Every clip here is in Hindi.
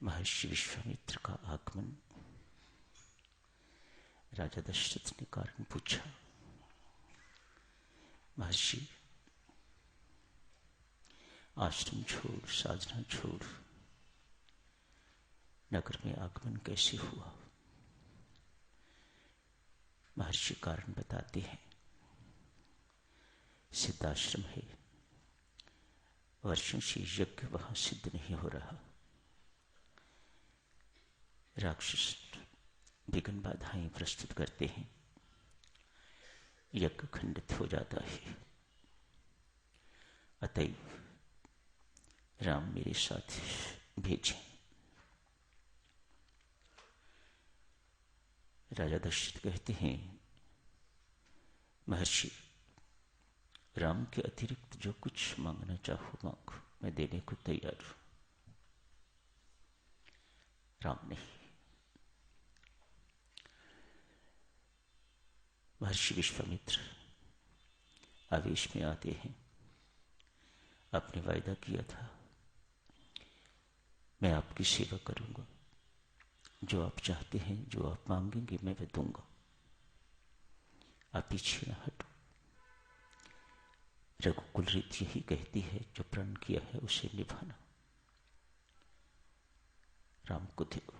महर्षि विश्वामित्र का आगमन। राजा दशरथ ने कारण पूछा। महर्षि, आश्रम छोड़, साधना छोड़, नगर में आगमन कैसे हुआ? महर्षि कारण बताते हैं। सिद्धाश्रम है, वर्षों से यज्ञ वहां सिद्ध नहीं हो रहा। राक्षस विघ्न बाधाएं प्रस्तुत करते हैं, यज्ञ खंडित हो जाता है। अतएव राम मेरे साथ भेजें। राजा दशरथ कहते हैं, महर्षि, राम के अतिरिक्त जो कुछ मांगना चाहो मांगो, मैं देने को तैयार हूं। राम नहीं। महर्षि विश्वामित्र आवेश में आते हैं। आपने वायदा किया था, मैं आपकी सेवा करूंगा, जो आप चाहते हैं, जो आप मांगेंगे मैं वह दूंगा। आप पीछे न हटो। रघुकुल रीत यही कहती है, जो प्रण किया है उसे निभाना। राम को देखो।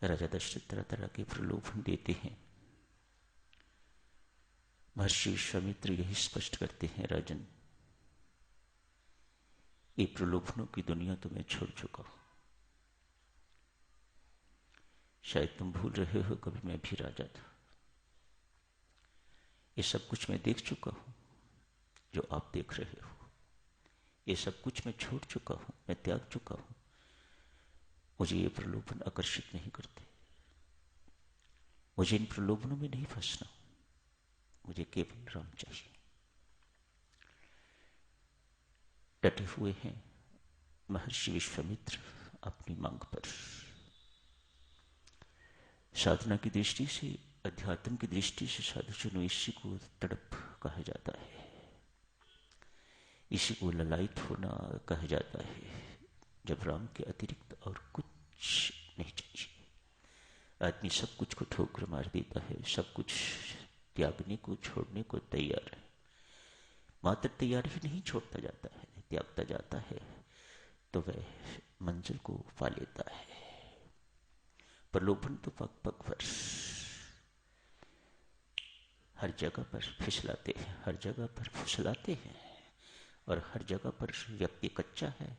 राजा दशरथ तरह तरह के प्रलोभन देते हैं। महर्षि विश्वामित्र यही स्पष्ट करते हैं, राजन, ये प्रलोभनों की दुनिया तो मैं छोड़ चुका हूं। शायद तुम भूल रहे हो, कभी मैं भी राजा था। ये सब कुछ मैं देख चुका हूं जो आप देख रहे हो। ये सब कुछ मैं छोड़ चुका हूं, मैं त्याग चुका हूं। मुझे ये प्रलोभन आकर्षित नहीं करते। मुझे इन प्रलोभनों में नहीं फंसना। मुझे केवल राम चाहिए। डटे हुए हैं महर्षि विश्वामित्र अपनी मांग पर। साधना की दृष्टि से, अध्यात्म की दृष्टि से साधुजनों इसी को तड़प कहा जाता है, इसी को ललायित होना कहा जाता है, जब राम के अतिरिक्त और कुछ नहीं चाहिए। आदमी सब कुछ को ठोकर मार देता है, सब कुछ त्यागने को, छोड़ने को तैयार है। मात्र तैयार ही नहीं, छोड़ता जाता है, त्यागता जाता है, तो वह मंजिल को पा लेता है। प्रलोभन तो पग पग पर, हर जगह पर फिसलाते हैं, हर जगह पर फुसलाते हैं, और हर जगह पर व्यक्ति कच्चा है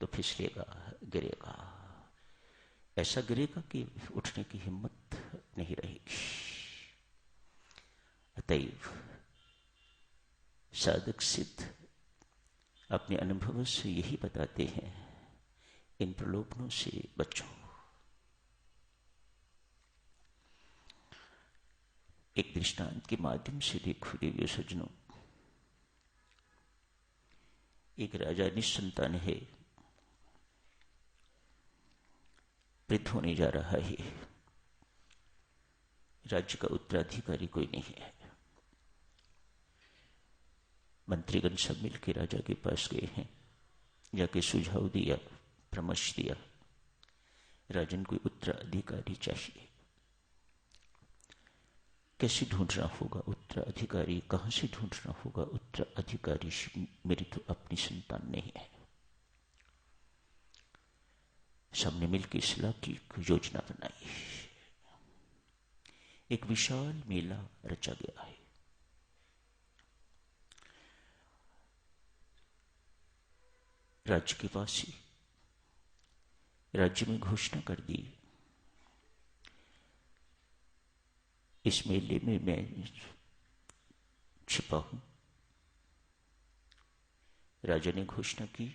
तो फिसलेगा, गिरेगा। ऐसा गिरेगा कि उठने की हिम्मत नहीं रहेगी। अतएव साधक सिद्ध अपने अनुभव से यही बताते हैं, इन प्रलोभनों से बचो। एक दृष्टांत के माध्यम से देखो देवियों सज्जनों। एक राजा निसंतान है, वृद्ध होने जा रहा है। राज्य का उत्तराधिकारी कोई नहीं है। मंत्रीगण सब मिलकर राजा के पास गए हैं, जाके सुझाव दिया, परामर्श दिया, राजन को उत्तराधिकारी चाहिए। कैसे ढूंढना होगा उत्तराधिकारी, कहां से ढूंढना होगा उत्तराधिकारी? मेरी तो अपनी संतान नहीं है। सबने मिलकर सलाह की, योजना बनाई। एक विशाल मेला रचा गया है। राज्य के वासी राज्य में घोषणा कर दी, इस मेले में मैं छिपा हूं। राजा ने घोषणा की,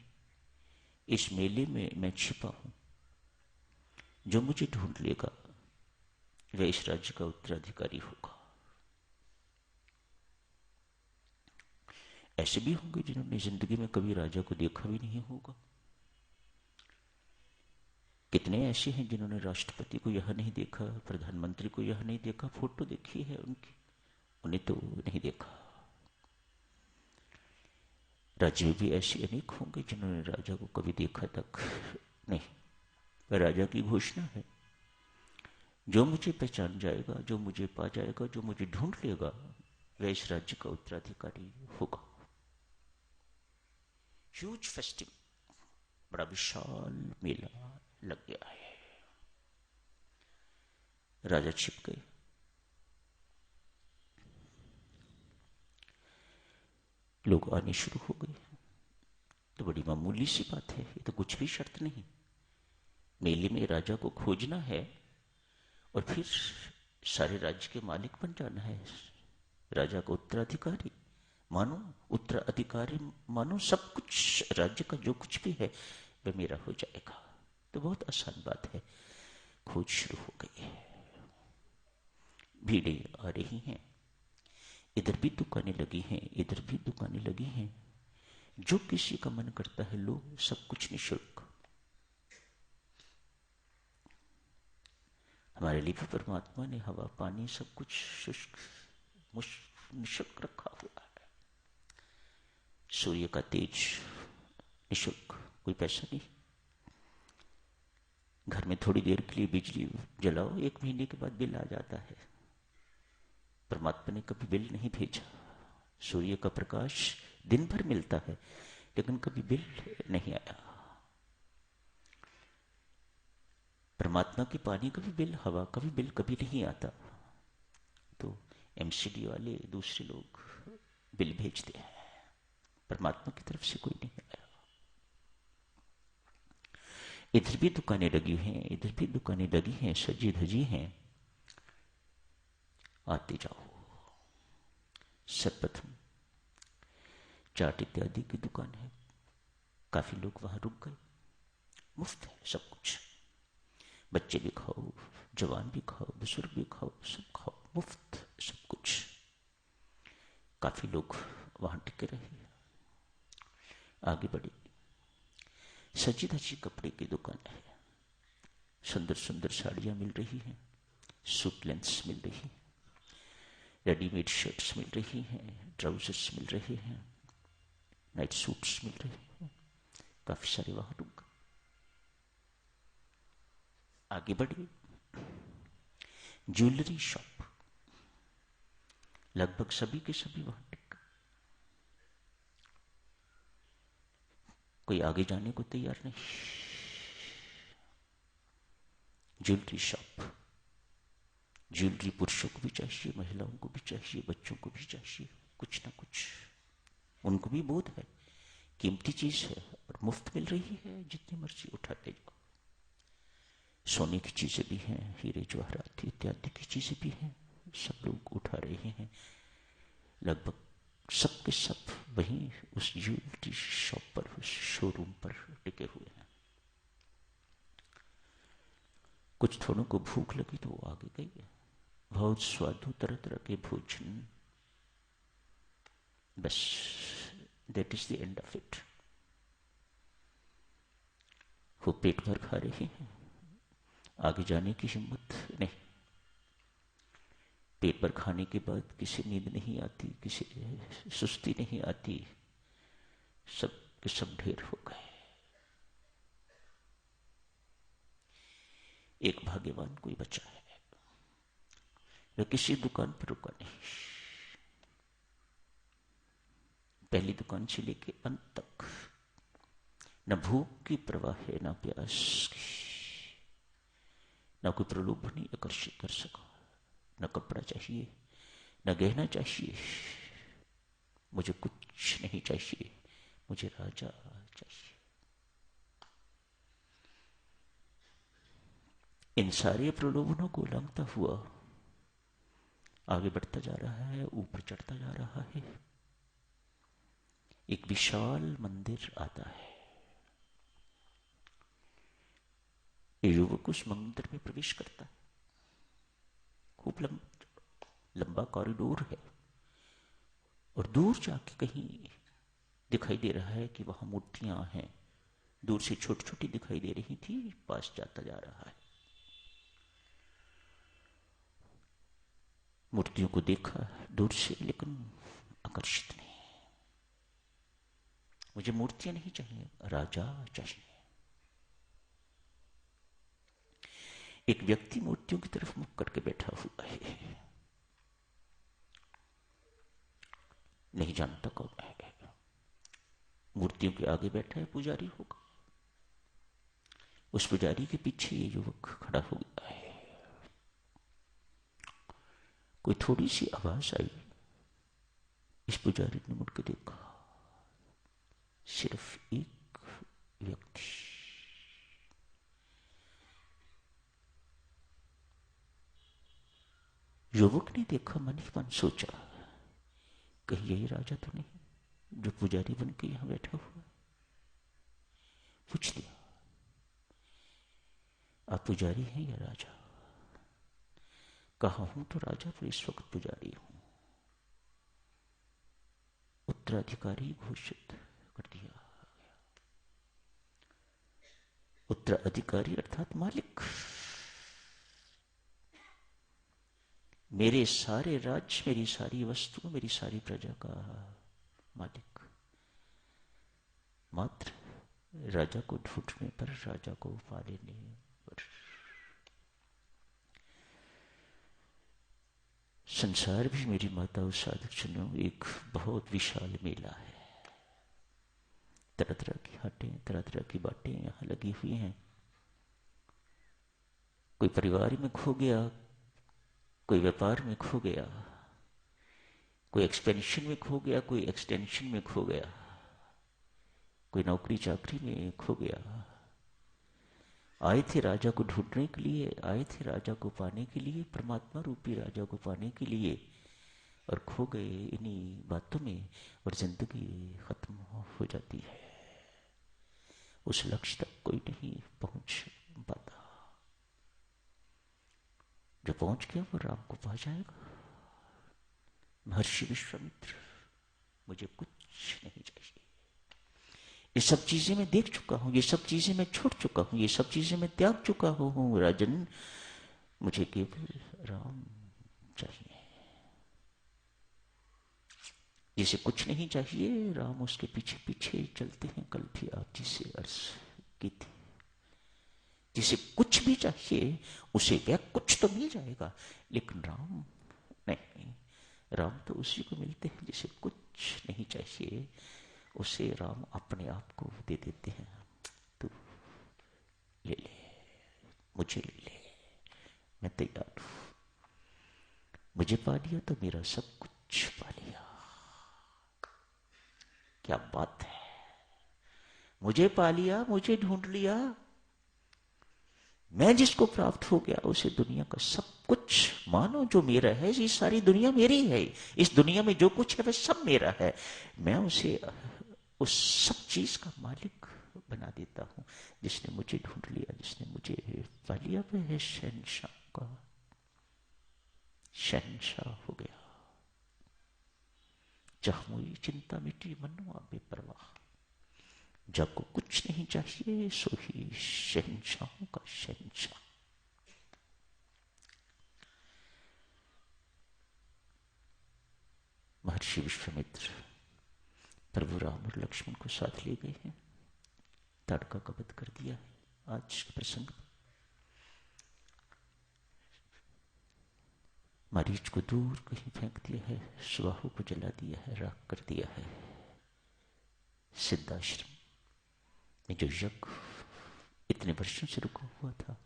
इस मेले में मैं छिपा हूं, जो मुझे ढूंढ लेगा वह इस राज्य का उत्तराधिकारी होगा। ऐसे भी होंगे जिन्होंने जिंदगी में कभी राजा को देखा भी नहीं होगा। कितने ऐसे हैं जिन्होंने राष्ट्रपति को यह नहीं देखा, प्रधानमंत्री को यह नहीं देखा, फोटो देखी है उनकी, उन्हें तो नहीं देखा। राज्य में भी ऐसे अनेक होंगे जिन्होंने राजा को कभी देखा तक नहीं, पर राजा की घोषणा है, जो मुझे पहचान जाएगा, जो मुझे पा जाएगा, जो मुझे ढूंढ लेगा, वह इस राज्य का उत्तराधिकारी होगा। ह्यूज फेस्टिवल, बड़ा विशाल मेला लग गया है। राजा छिप गए। लोग आने शुरू हो गए। तो बड़ी मामूली सी बात है, ये तो कुछ भी शर्त नहीं। मेले में राजा को खोजना है और फिर सारे राज्य के मालिक बन जाना है, राजा का उत्तराधिकारी मानो, उत्तराधिकारी मानो, सब कुछ राज्य का जो कुछ भी है वह मेरा हो जाएगा। तो बहुत आसान बात है। खोज शुरू हो गई है, भीड़ें आ रही हैं, इधर भी दुकानें लगी हैं, इधर भी दुकानें लगी हैं। जो किसी का मन करता है लो, सब कुछ निःशुल्क। हमारे लिए भी परमात्मा ने हवा पानी सब कुछ शुष्क निःशुल्क रखा हुआ है। सूर्य का तेज निःशुल्क, कोई पैसा नहीं। घर में थोड़ी देर के लिए बिजली जलाओ, 1 महीने के बाद बिल आ जाता है। परमात्मा ने कभी बिल नहीं भेजा। सूर्य का प्रकाश दिन भर मिलता है, लेकिन कभी बिल नहीं आया। परमात्मा की पानी का भी बिल, हवा का भी बिल कभी नहीं आता। तो एमसीडी वाले दूसरे लोग बिल भेजते हैं, परमात्मा की तरफ से कोई नहीं आया। इधर भी दुकानें लगी हैं, इधर भी दुकानें लगी हैं, सजी धजी हैं। आते जाओ। सर्वप्रथम चाट इत्यादि की दुकान है, काफी लोग वहां रुक गए। मुफ्त है सब कुछ, बच्चे भी खाओ, जवान भी खाओ, बुजुर्ग भी खाओ, सब खाओ, मुफ्त सब कुछ। काफी लोग वहां टिके रहे। आगे बढ़े। सजी धजी कपड़े की दुकान है, सुंदर सुंदर साड़ियां मिल रही हैं, सूट लेंस मिल रही हैं, रेडीमेड शर्ट्स मिल रही हैं, ट्राउजर्स मिल रहे हैं, नाइट सूट्स मिल रहे हैं। काफी सारे वहां रुक गए। आगे बढ़े। ज्वेलरी शॉप, लगभग सभी के सभी वहां टिक गए। कोई आगे जाने को तैयार नहीं। ज्वेलरी शॉप, ज्वेलरी पुरुषों को भी चाहिए, महिलाओं को भी चाहिए, बच्चों को भी चाहिए, कुछ ना कुछ। उनको भी बोध है कीमती चीज है और मुफ्त मिल रही है, जितनी मर्जी उठाते जाओ। सोने की चीजें भी हैं, हीरे जवाहरात इत्यादि की चीजें भी हैं, सब लोग उठा रहे हैं। लगभग सब के सब वहीं उस ज्वेलरी शॉप पर, उस शोरूम पर टिके हुए हैं। कुछ थोड़ों को भूख लगी तो वो आगे गई। बहुत स्वादु तरह तरह के भोजन, बस that is the end of it. वो पेट भर खा रहे हैं, आगे जाने की हिम्मत नहीं। पेट भर खाने के बाद किसी नींद नहीं आती, किसी सुस्ती नहीं आती, सब के सब ढेर हो गए। एक भाग्यवान कोई बचा है, वह किसी दुकान पर रुका नहीं। पहली दुकान से लेके अंत तक न भूख की परवाह है, न प्यास की, न कोई प्रलोभन आकर्षित कर सका। न कपड़ा चाहिए, न गहना चाहिए, मुझे कुछ नहीं चाहिए, मुझे राजा चाहिए। इन सारे प्रलोभनों को उल्लंघता हुआ आगे बढ़ता जा रहा है, ऊपर चढ़ता जा रहा है। एक विशाल मंदिर आता है। युवक उस मंदिर में प्रवेश करता है। खूब लंबा कॉरिडोर है और दूर जाके कहीं दिखाई दे रहा है कि वहां मूर्तियां हैं। दूर से छोटी छोटी दिखाई दे रही थी, पास जाता जा रहा है। मूर्तियों को देखा दूर से, लेकिन आकर्षित नहीं। मुझे मूर्तियां नहीं चाहिए, राजा चाहिए। एक व्यक्ति मूर्तियों की तरफ मुख करके बैठा हुआ है, नहीं जानता कौन है। मूर्तियों के आगे बैठा है, पुजारी होगा। उस पुजारी के पीछे ये युवक खड़ा हो गया है। कोई थोड़ी सी आवाज आई, इस पुजारी ने मुड़ के देखा, सिर्फ एक व्यक्ति। युवक ने देखा, मन ही मन सोचा, कहीं यही राजा तो नहीं जो पुजारी बन के यहां बैठा हुआ है। पूछ लिया, आप पुजारी हैं या राजा? कहा हूं तो राजा, पर इस वक्त पुजारी हूं। उत्तराधिकारी घोषित कर दिया। उत्तराधिकारी अर्थात मालिक। मेरे सारे राज्य, मेरी सारी वस्तु, मेरी सारी प्रजा का मालिक। मात्र राजा को ढूंढने पर, राजा को पा लेने पर। संसार भी मेरी माता और साधक जनों एक बहुत विशाल मेला है। तरह तरह की हाटें, तरह तरह की बातें यहां लगी हुई हैं। कोई परिवार में खो गया, कोई व्यापार में खो गया, कोई एक्सपेंशन में खो गया, कोई एक्सटेंशन में खो गया, कोई नौकरी चाकरी में खो गया। आए थे राजा को ढूंढने के लिए, आए थे राजा को पाने के लिए, परमात्मा रूपी राजा को पाने के लिए, और खो गए इन्हीं बातों में, और जिंदगी खत्म हो जाती है। उस लक्ष्य तक कोई नहीं पहुंच पाता। जो पहुंच गया वो राम को पा जाएगा। महर्षि विश्वामित्र, मुझे कुछ नहीं चाहिए। ये सब चीजें मैं देख चुका हूं, ये सब चीजें मैं छोड़ चुका हूं, ये सब चीजें मैं त्याग चुका हूं। राजन, मुझे केवल राम चाहिए। जिसे कुछ नहीं चाहिए, राम उसके पीछे पीछे चलते हैं। कल भी आप जिसे अर्ज की थी, जिसे कुछ भी चाहिए उसे वह कुछ तो मिल जाएगा, लेकिन राम नहीं। राम तो उसी को मिलते हैं जिसे कुछ नहीं चाहिए। उसे राम अपने आप को दे देते हैं। तू ले ले, मुझे ले ले, मैं तैयार हूं। मुझे पा लिया तो मेरा सब कुछ पा लिया। क्या बात है! मुझे पा लिया, मुझे ढूंढ लिया। मैं जिसको प्राप्त हो गया उसे दुनिया का सब कुछ मानो जो मेरा है। ये सारी दुनिया मेरी है। इस दुनिया में जो कुछ है वह सब मेरा है। मैं उसे उस सब चीज का मालिक बना देता हूं। जिसने मुझे ढूंढ लिया, जिसने मुझे पा लिया, वह है शहंशाह का शहंशाह हो गया। जहमुई चिंता मिटी मनुआ बेपरवाह। जब को कुछ नहीं चाहिए, सो ही शहंशाहों का शहंशाह। महर्षि विश्वामित्र प्रभु राम और लक्ष्मण को साथ ले गए हैं। ताड़का का वध कर दिया है। आज के प्रसंग मरीच को दूर कहीं फेंक दिया है, सुबाहु को जला दिया है, राख कर दिया है। सिद्धाश्रम में जो यज्ञ इतने वर्षों से रुका हुआ था,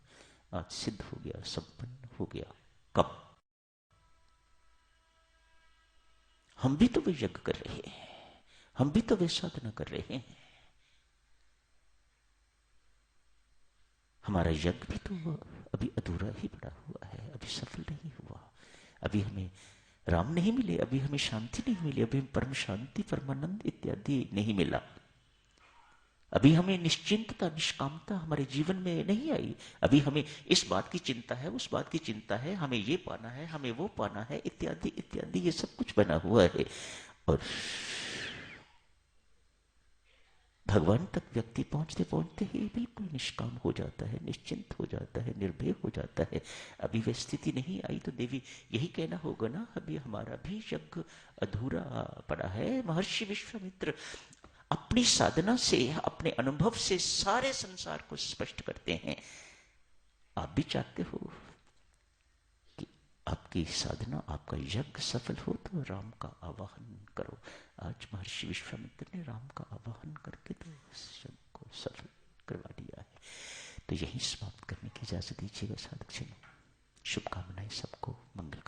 आज सिद्ध हो गया, संपन्न हो गया। कब? हम भी तो वे यज्ञ कर रहे हैं, हम भी तो वे साधना कर रहे हैं। हमारा यज्ञ भी तो अभी अधूरा ही पड़ा हुआ है, अभी सफल नहीं हुआ। अभी हमें राम नहीं मिले, अभी हमें शांति नहीं मिली, अभी हमें परम शांति, परमानंद इत्यादि नहीं मिला। अभी हमें निश्चिंतता, निष्कामता हमारे जीवन में नहीं आई। अभी हमें इस बात की चिंता है, उस बात की चिंता है, हमें ये पाना है, हमें वो पाना है, इत्यादि इत्यादि, ये सब कुछ बना हुआ है। और भगवान तक व्यक्ति पहुंचते पहुंचते ही बिल्कुल निष्काम हो जाता है, निश्चिंत हो जाता है, निर्भय हो जाता है। अभी वह स्थिति नहीं आई तो देवी यही कहना होगा ना, अभी हमारा भी यज्ञ अधूरा पड़ा है। महर्षि विश्वामित्र, अपनी साधना से, अपने अनुभव से सारे संसार को स्पष्ट करते हैं। आप भी चाहते हो कि आपकी साधना, आपका यज्ञ सफल हो, तो राम का आवाहन करो। आज महर्षि विश्वामित्र ने राम का आवाहन करके तो उस यज्ञ को सफल करवा दिया है। तो यही समाप्त करने की इजाजत दीजिएगा साधक जन। शुभकामनाएं सबको, मंगल।